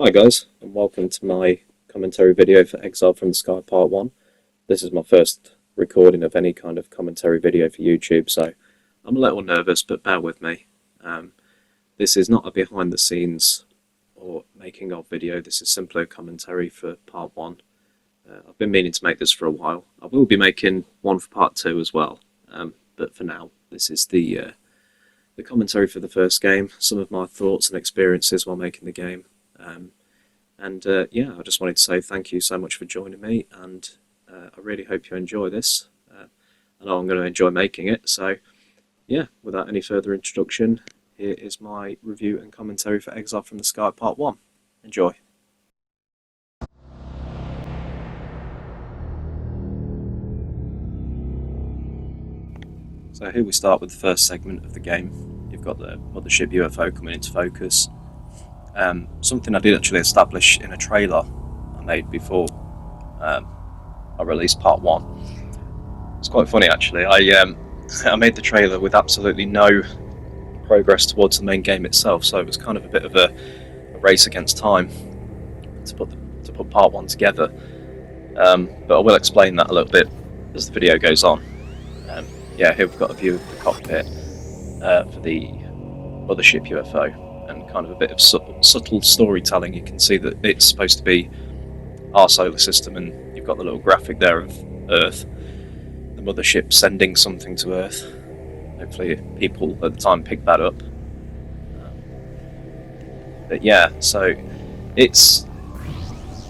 Hi guys, and welcome to my commentary video for Exiled from the Sky Part 1. This is my first recording of any kind of commentary video for YouTube, so I'm a little nervous, but bear with me. This is not a behind the scenes or making of video, this is simply a commentary for Part 1. I've been meaning to make this for a while. I will be making one for Part 2 as well, but for now this is the commentary for the first game, some of my thoughts and experiences while making the game. Yeah, I just wanted to say thank you so much for joining me, and I really hope you enjoy this. I know I'm going to enjoy making it, so yeah, without any further introduction, here is my review and commentary for Exile from the Sky Part 1. Enjoy. So here we start with the first segment of the game. You've got the mothership UFO coming into focus. Something I did actually establish in a trailer I made before I released Part 1. It's quite funny actually. I made the trailer with absolutely no progress towards the main game itself, so it was kind of a bit of a race against time to put Part 1 together. But I will explain that a little bit as the video goes on. Yeah, here we've got a view of the cockpit for the mothership UFO. And kind of a bit of subtle storytelling. You can see that it's supposed to be our solar system, and you've got the little graphic there of Earth, the mothership sending something to Earth. Hopefully people at the time picked that up. But yeah, so it's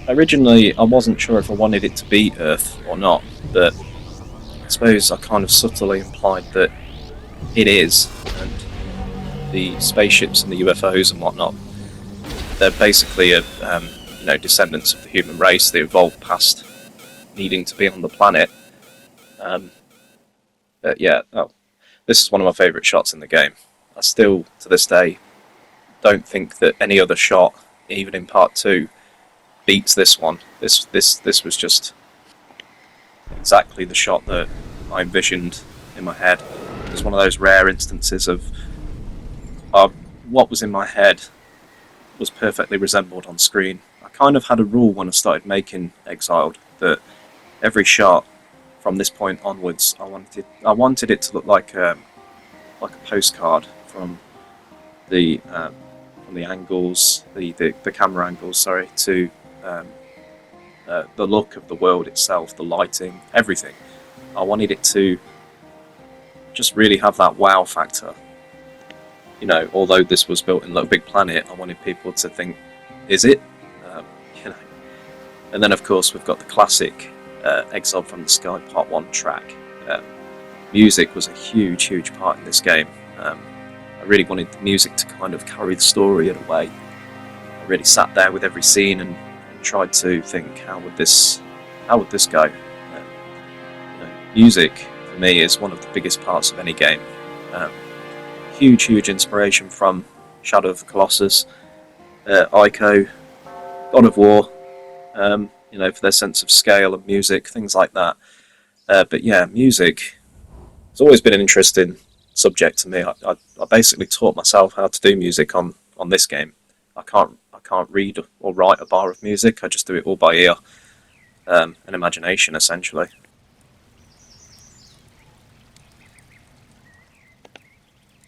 originally I wasn't sure if I wanted it to be Earth or not, but I suppose I kind of subtly implied that it is, and the spaceships and the UFOs and whatnot, they're basically descendants of the human race. They evolved past needing to be on the planet. But yeah, this is one of my favourite shots in the game. I still, to this day, don't think that any other shot, even in Part 2, beats this one. This was just exactly the shot that I envisioned in my head. It's one of those rare instances of what was in my head was perfectly resembled on screen. I kind of had a rule when I started making Exiled that every shot from this point onwards, I wanted it to look like a postcard from the angles, the camera angles, sorry, to the look of the world itself, the lighting, everything. I wanted it to just really have that wow factor. You know, although this was built in LittleBigPlanet, I wanted people to think, is it? And then of course we've got the classic Exiled from the Sky Part 1 track. Music was a huge part in this game. I really wanted the music to kind of carry the story in a way. I really sat there with every scene and tried to think, how would this go? Music for me is one of the biggest parts of any game. Huge inspiration from Shadow of the Colossus, Ico, God of War, for their sense of scale and music, things like that. But yeah, music has always been an interesting subject to me. I basically taught myself how to do music on this game. I can't read or write a bar of music. I just do it all by ear and imagination, essentially.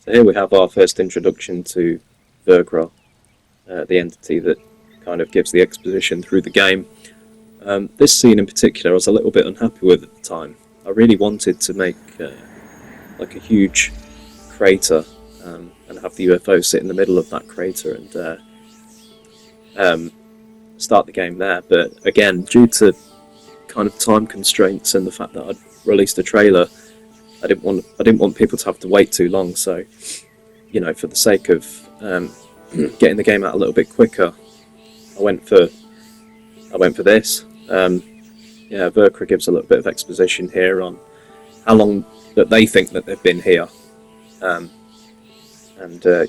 So here we have our first introduction to Verkra, the entity that kind of gives the exposition through the game. This scene in particular I was a little bit unhappy with at the time. I really wanted to make like a huge crater and have the UFO sit in the middle of that crater and start the game there, but again, due to kind of time constraints and the fact that I'd released a trailer, I didn't want people to have to wait too long, so for the sake of getting the game out a little bit quicker, I went for this. Yeah, Verkra gives a little bit of exposition here on how long that they think that they've been here,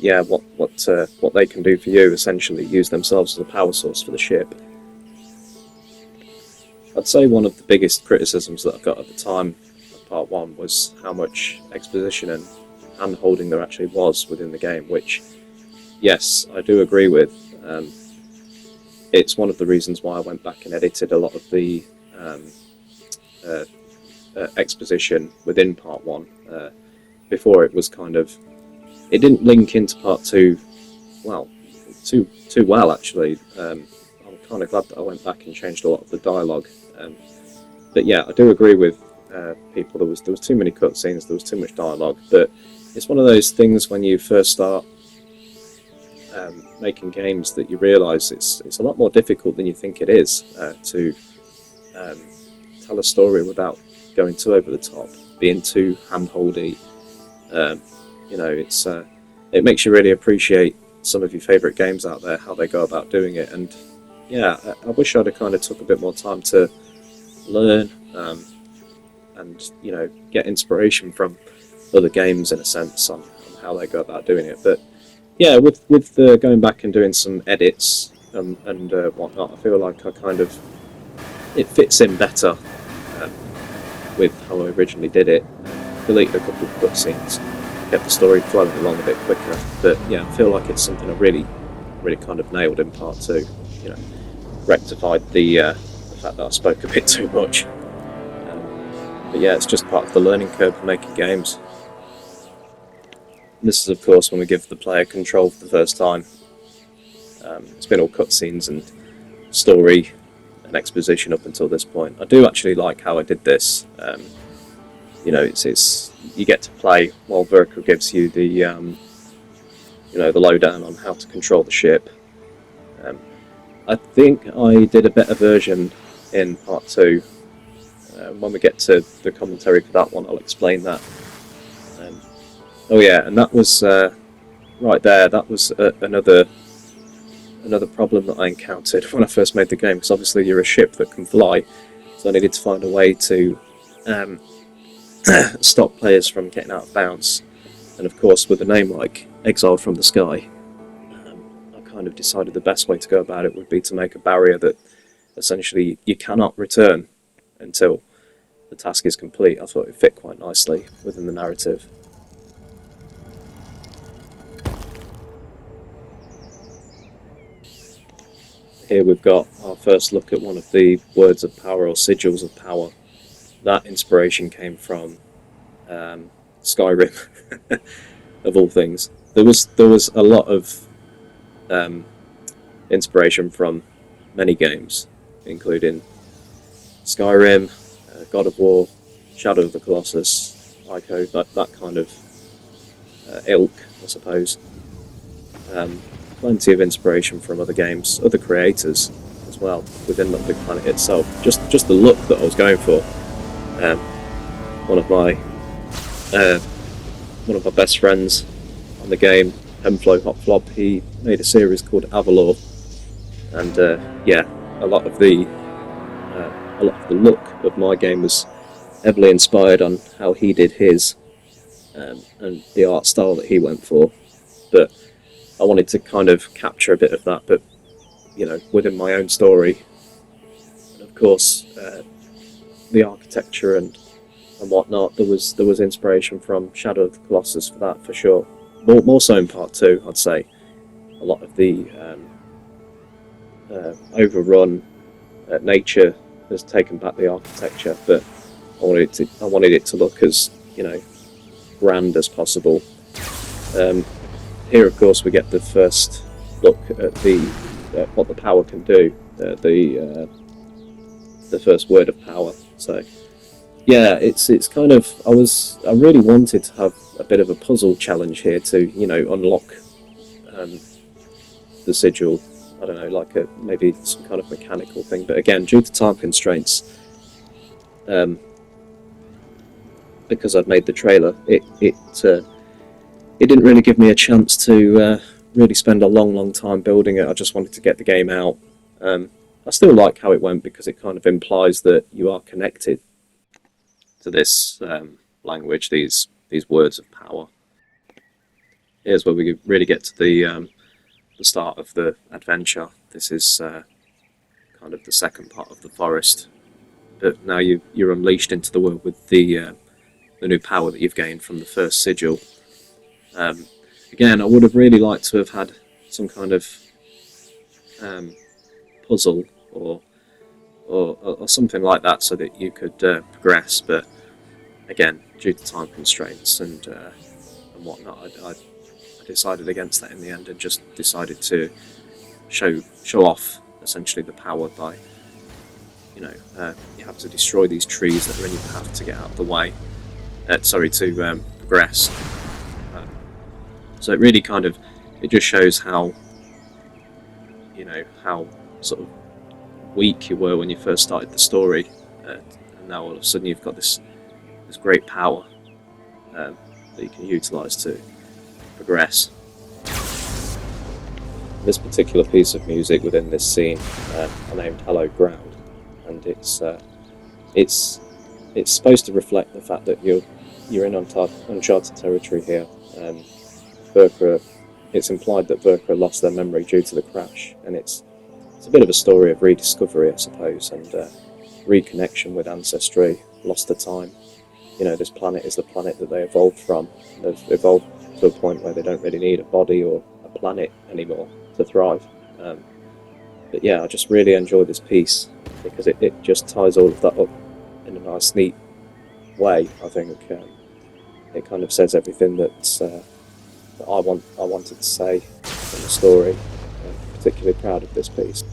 yeah, what they can do for you, essentially use themselves as a power source for the ship. I'd say one of the biggest criticisms that I got at the time Part 1 was how much exposition and hand-holding there actually was within the game, which, yes, I do agree with. it's one of the reasons why I went back and edited a lot of the exposition within part 1. Before it was kind of, it didn't link into part 2 well, too well actually. I'm kind of glad that I went back and changed a lot of the dialogue. But yeah, I do agree with people. There was too many cutscenes, there was too much dialogue. But it's one of those things when you first start making games that you realise it's a lot more difficult than you think it is to tell a story without going too over the top, being too hand-holdy. You know, it makes you really appreciate some of your favourite games out there, how they go about doing it. And yeah, I wish I'd have kind of took a bit more time to learn and, you know, get inspiration from other games in a sense on how they go about doing it. But yeah, with going back and doing some edits and whatnot, I feel like it fits in better with how I originally did it. Deleted a couple of cutscenes, kept the story flowing along a bit quicker. But yeah, I feel like it's something I really kind of nailed in part 2. You know, rectified the fact that I spoke a bit too much. But yeah, it's just part of the learning curve of making games. This is, of course, when we give the player control for the first time. It's been all cutscenes and story and exposition up until this point. I do actually like how I did this. You know, it's you get to play while Virka gives you the you know, the lowdown on how to control the ship. I think I did a better version in part 2. When we get to the commentary for that one, I'll explain that. Oh yeah, and that was right there. That was another problem that I encountered when I first made the game. Because obviously you're a ship that can fly, so I needed to find a way to stop players from getting out of bounds. And of course, with a name like Exiled from the Sky, I kind of decided the best way to go about it would be to make a barrier that essentially you cannot return until the task is complete. I thought it fit quite nicely within the narrative. Here we've got our first look at one of the words of power, or sigils of power. That inspiration came from Skyrim, of all things. There was a lot of inspiration from many games, including Skyrim, God of War, Shadow of the Colossus, Ico, that kind of ilk, I suppose. Plenty of inspiration from other games, other creators as well within LittleBigPlanet itself. Just the look that I was going for. One of my best friends on the game, Hemflo Hopflop, he made a series called Avalor, and yeah, a lot of the look of my game was heavily inspired on how he did his, and the art style that he went for. But I wanted to kind of capture a bit of that, but you know, within my own story. And of course, the architecture and whatnot, there was inspiration from Shadow of the Colossus for that, for sure. More so in part 2, I'd say. A lot of the overrun nature has taken back the architecture, but I wanted it to look as, you know, grand as possible. Here, of course, we get the first look at what the power can do, the first word of power. So, yeah, it's kind of, I really wanted to have a bit of a puzzle challenge here to, you know, unlock the sigil. I don't know, like maybe some kind of mechanical thing. But again, due to time constraints, because I'd made the trailer, it didn't really give me a chance to really spend a long time building it. I just wanted to get the game out. I still like how it went because it kind of implies that you are connected to this language, these words of power. Here's where we really get to the start of the adventure. This is kind of the second part of the forest, but now you're unleashed into the world with the new power that you've gained from the first sigil. Again, I would have really liked to have had some kind of puzzle or something like that, so that you could progress. But again, due to time constraints and whatnot, I decided against that in the end, and just decided to show off essentially the power by, you have to destroy these trees that are in your path to get out of the way. To progress. So it really it just shows how, how sort of weak you were when you first started the story, and now all of a sudden you've got this great power that you can utilise to progress. This particular piece of music within this scene I named "Hallowed Ground," and it's supposed to reflect the fact that you're in uncharted territory here. It's implied that Verkra lost their memory due to the crash, and it's a bit of a story of rediscovery, I suppose, and reconnection with ancestry, lost to time. This planet is the planet that they evolved from. They've evolved to a point where they don't really need a body or a planet anymore to thrive. But yeah, I just really enjoy this piece because it just ties all of that up in a nice, neat way. I think it kind of says everything that I wanted to say in the story. I'm particularly proud of this piece.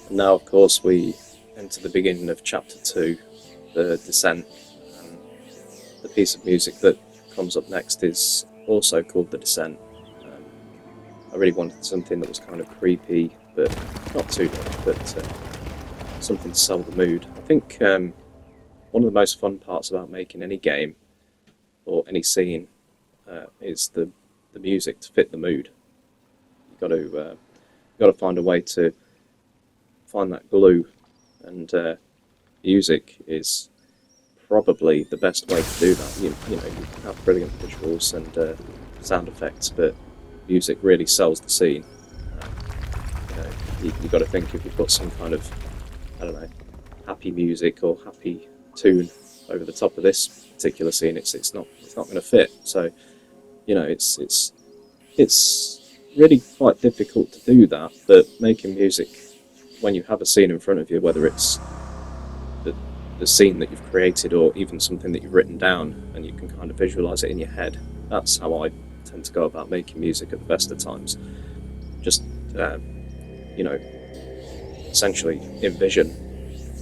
And now, of course, we enter the beginning of Chapter 2, the Descent. The piece of music that comes up next is also called The Descent. I really wanted something that was kind of creepy, but not too dark, but something to sell the mood. I think one of the most fun parts about making any game or any scene is the music to fit the mood. You've got to find a way to find that glue, and music is probably the best way to do that. You have brilliant visuals and sound effects, but music really sells the scene. You've got to think, if you put some kind of, I don't know, happy music or happy tune over the top of this particular scene, it's not going to fit. So it's really quite difficult to do that. But making music when you have a scene in front of you, whether it's the scene that you've created or even something that you've written down and you can kind of visualize it in your head, that's how I tend to go about making music at the best of times. Just essentially envision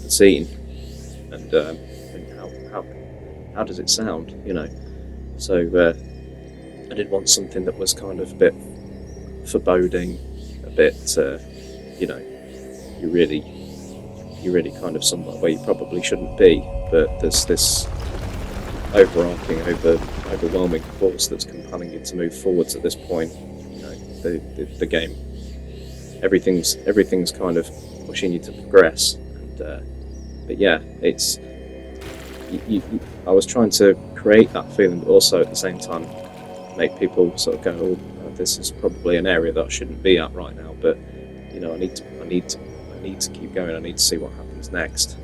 the scene and think how does it sound, So I did want something that was kind of a bit foreboding, a bit you're really kind of somewhere where you probably shouldn't be, but there's this overarching, overwhelming force that's compelling you to move forwards at this point. The game, everything's kind of pushing you to progress, and but yeah, it's I was trying to create that feeling, but also at the same time make people sort of go, oh, this is probably an area that I shouldn't be at right now, but I need to keep going. I need to see what happens next.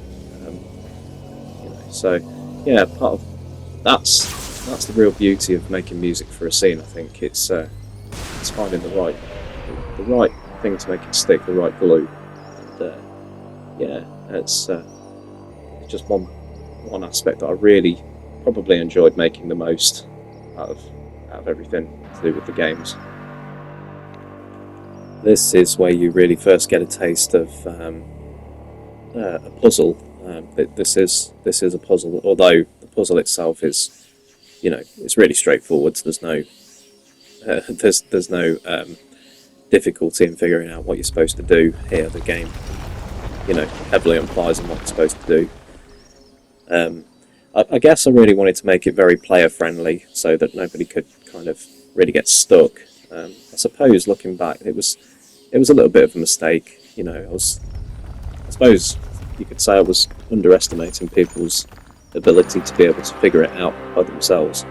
So yeah, part of that's the real beauty of making music for a scene. I think it's finding the right thing to make it stick, the right glue, and yeah, it's just one aspect that I really probably enjoyed making the most out of everything to do with the games. This is where you really first get a taste of a puzzle. This is a puzzle, although the puzzle itself is, it's really straightforward. So there's no difficulty in figuring out what you're supposed to do here. The game, heavily implies on what you're supposed to do. I guess I really wanted to make it very player friendly, so that nobody could kind of really get stuck. I suppose looking back, it was a little bit of a mistake. I suppose you could say I was underestimating people's ability to be able to figure it out by themselves.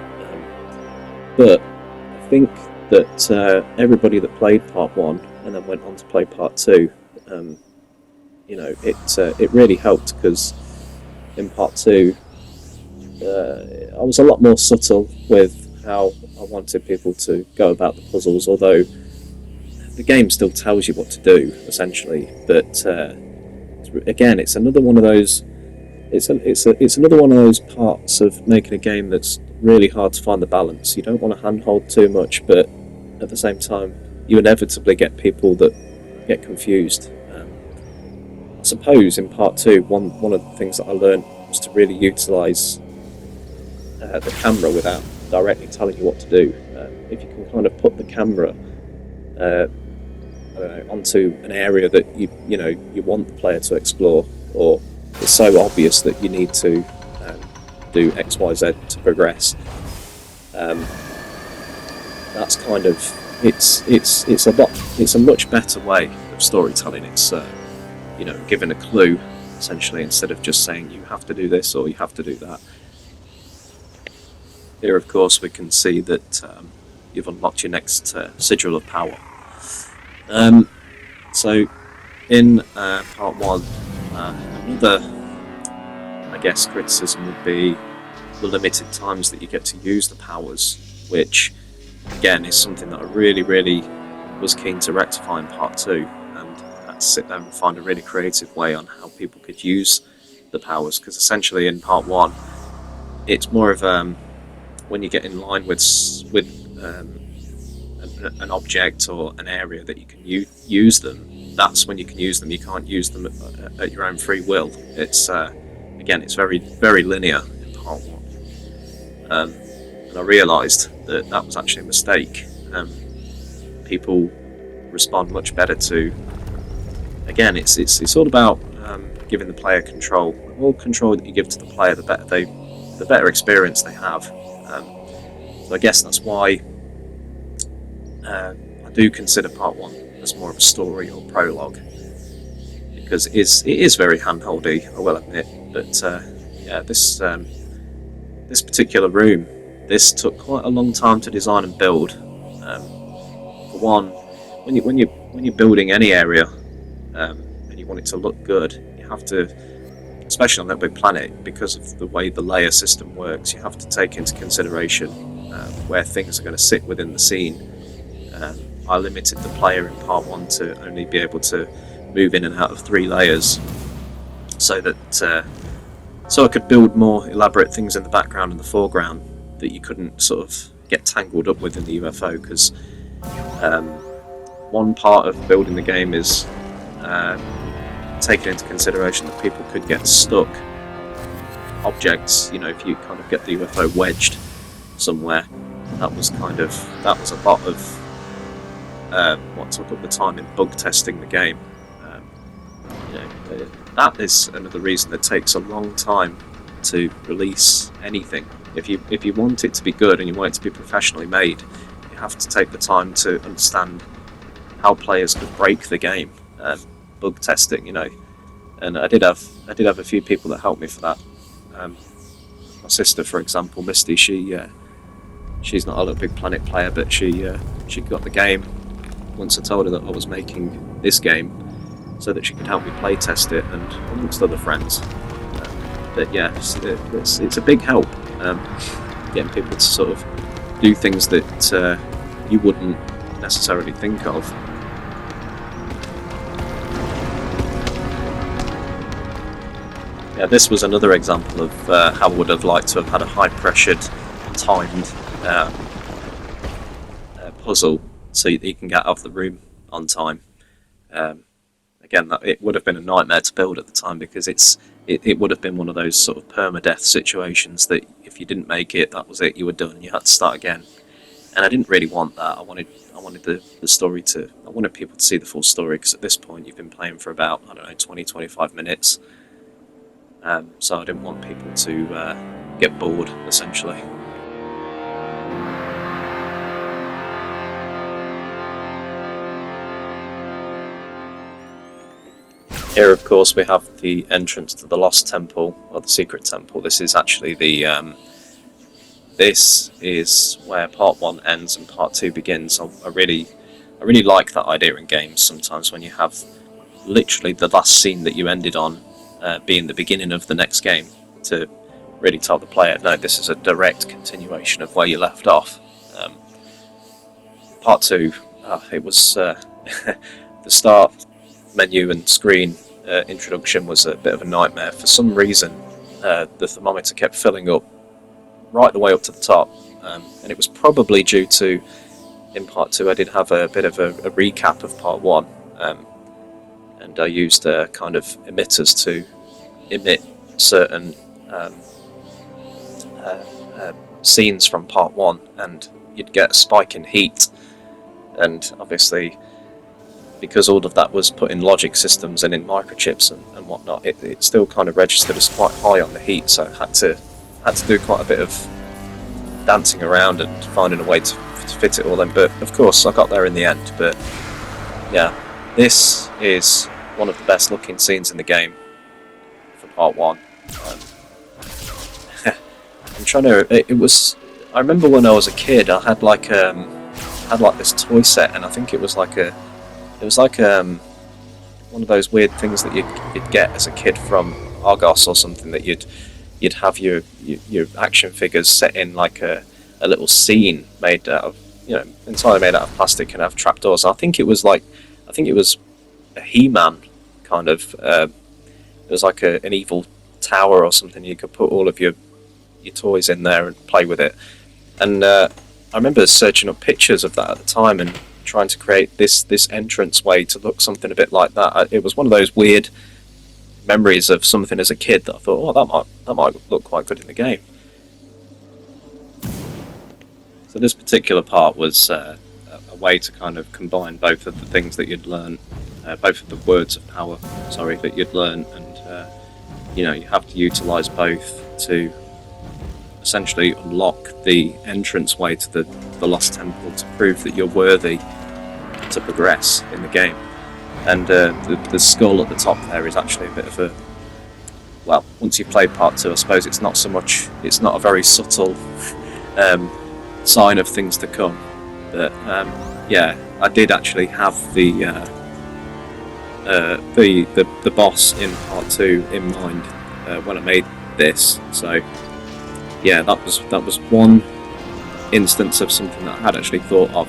But I think that everybody that played Part 1 and then went on to play Part 2, it really helped, because in Part 2 I was a lot more subtle with how I wanted people to go about the puzzles, although the game still tells you what to do essentially, but again, it's another one of those. It's another one of those parts of making a game that's really hard to find the balance. You don't want to handhold too much, but at the same time, you inevitably get people that get confused. I suppose in part 2, one of the things that I learned was to really utilise the camera without directly telling you what to do. If you can kind of put the camera I don't know, onto an area that you want the player to explore, or it's so obvious that you need to do X, Y, Z to progress. That's kind of it's a much better way of storytelling. It's giving a clue essentially, instead of just saying you have to do this or you have to do that. Here, of course, we can see that you've unlocked your next sigil of power. So in part 1, another, I guess, criticism would be the limited times that you get to use the powers, which again is something that I really was keen to rectify in part 2, and had to sit there and find a really creative way on how people could use the powers, because essentially in part 1 it's more of when you get in line with an object or an area that you can use them, that's when you can use them. You can't use them at your own free will. It's again, it's very linear in part 1, and I realised that was actually a mistake. People respond much better to, again, it's all about giving the player control. The more control that you give to the player, the better experience they have. So I guess that's why I do consider part 1 as more of a story or prologue, because it is very handholdy, I will admit. But yeah, this particular room, this took quite a long time to design and build. For one, when you're building any area and you want it to look good, you have to, especially on LittleBigPlanet, because of the way the layer system works, you have to take into consideration where things are going to sit within the scene. I limited the player in part 1 to only be able to move in and out of 3 layers, so that so I could build more elaborate things in the background and the foreground that you couldn't sort of get tangled up with in the UFO. Because one part of building the game is taking into consideration that people could get stuck objects. If you kind of get the UFO wedged somewhere, that was a lot of what took up the time in bug testing the game. That is another reason that it takes a long time to release anything. If you want it to be good and you want it to be professionally made, you have to take the time to understand how players could break the game. Bug testing, and I did have a few people that helped me for that. My sister, for example, Misty, she's not a LittleBigPlanet player, but she got the game once I told her that I was making this game, so that she could help me play test it, and amongst other friends. But yeah, it's a big help getting people to sort of do things that you wouldn't necessarily think of. Yeah, this was another example of how I would have liked to have had a high-pressured, timed puzzle, so that you can get out of the room on time. Again, it would have been a nightmare to build at the time, because it would have been one of those sort of permadeath situations that if you didn't make it, that was it, you were done, you had to start again. And I didn't really want that. I wanted the story to, I wanted people to see the full story, because at this point you've been playing for about, 20-25 minutes. So I didn't want people to get bored, essentially. Here, of course, we have the entrance to the Lost Temple, or the Secret Temple. This is actually this is where part 1 ends and part 2 begins. I really like that idea in games sometimes, when you have literally the last scene that you ended on being the beginning of the next game, to really tell the player, no, this is a direct continuation of where you left off. Part 2, it was The start menu and screen introduction was a bit of a nightmare. For some reason, the thermometer kept filling up right the way up to the top, and it was probably due to, in part 2, I did have a bit of a recap of part 1, and I used kind of emitters to emit certain scenes from part 1, and you'd get a spike in heat, and obviously because all of that was put in logic systems and in microchips and whatnot, it still kind of registered as quite high on the heat, so I had to do quite a bit of dancing around and finding a way to fit it all in, but of course I got there in the end. But yeah, this is one of the best looking scenes in the game for part 1. I'm trying to, it was, I remember when I was a kid I had like this toy set, and I think it was like one of those weird things that you'd get as a kid from Argos or something, that you'd have your action figures set in like a little scene made out of, entirely made out of plastic, and have trapdoors. I think it was a He-Man kind of. It was like an evil tower or something. You could put all of your toys in there and play with it. And I remember searching up pictures of that at the time and trying to create this entrance way to look something a bit like that. It was one of those weird memories of something as a kid that I thought, oh, that might look quite good in the game. So this particular part was a way to kind of combine both of the things that you'd learn, both of the words of power, that you'd learn, and you have to utilise both to essentially unlock the entrance way to the Lost Temple, to prove that you're worthy to progress in the game. And the skull at the top there is actually a bit of a, well, once you've played part 2, I suppose it's not a very subtle sign of things to come. But yeah, I did actually have the boss in part 2 in mind when I made this. So yeah, that was one instance of something that I had actually thought of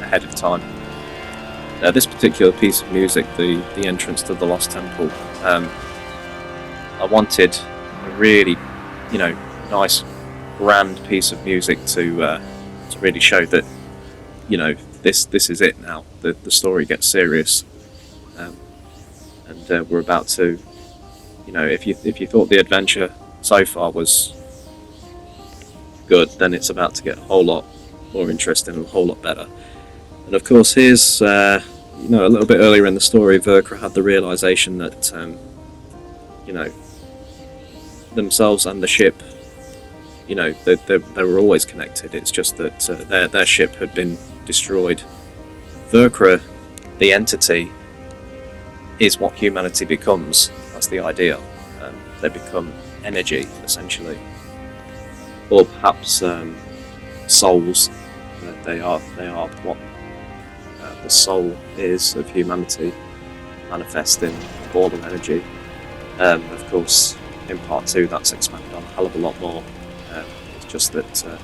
ahead of time. This particular piece of music, the entrance to the Lost Temple, I wanted a really, nice, grand piece of music to really show that, this is it now. The story gets serious, and we're about to, if you thought the adventure so far was good, then it's about to get a whole lot more interesting and a whole lot better. And of course, here's a little bit earlier in the story, Verkra had the realization that themselves and the ship, they were always connected. It's just that their ship had been destroyed. Verkra, the entity, is what humanity becomes. That's the idea. They become energy, essentially, or perhaps souls. They are what the soul is of humanity, manifest in a ball of energy. Of course, in part 2, that's expanded on a hell of a lot more. It's just that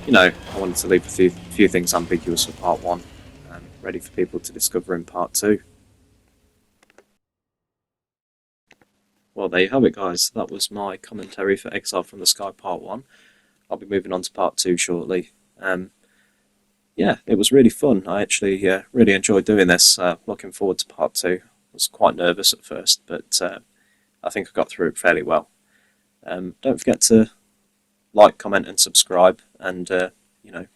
I wanted to leave a few things ambiguous for part 1, and ready for people to discover in part 2. Well, there you have it, guys. That was my commentary for Exiled from the Sky part 1. I'll be moving on to part 2 shortly. Yeah, it was really fun. I actually really enjoyed doing this. Looking forward to part 2. I was quite nervous at first, but I think I got through it fairly well. Don't forget to like, comment and subscribe, and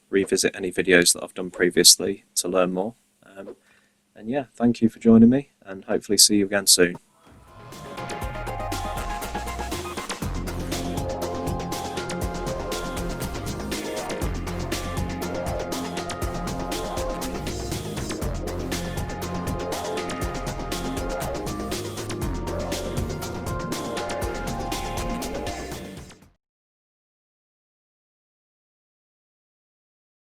revisit any videos that I've done previously to learn more. And yeah, thank you for joining me, and hopefully see you again soon.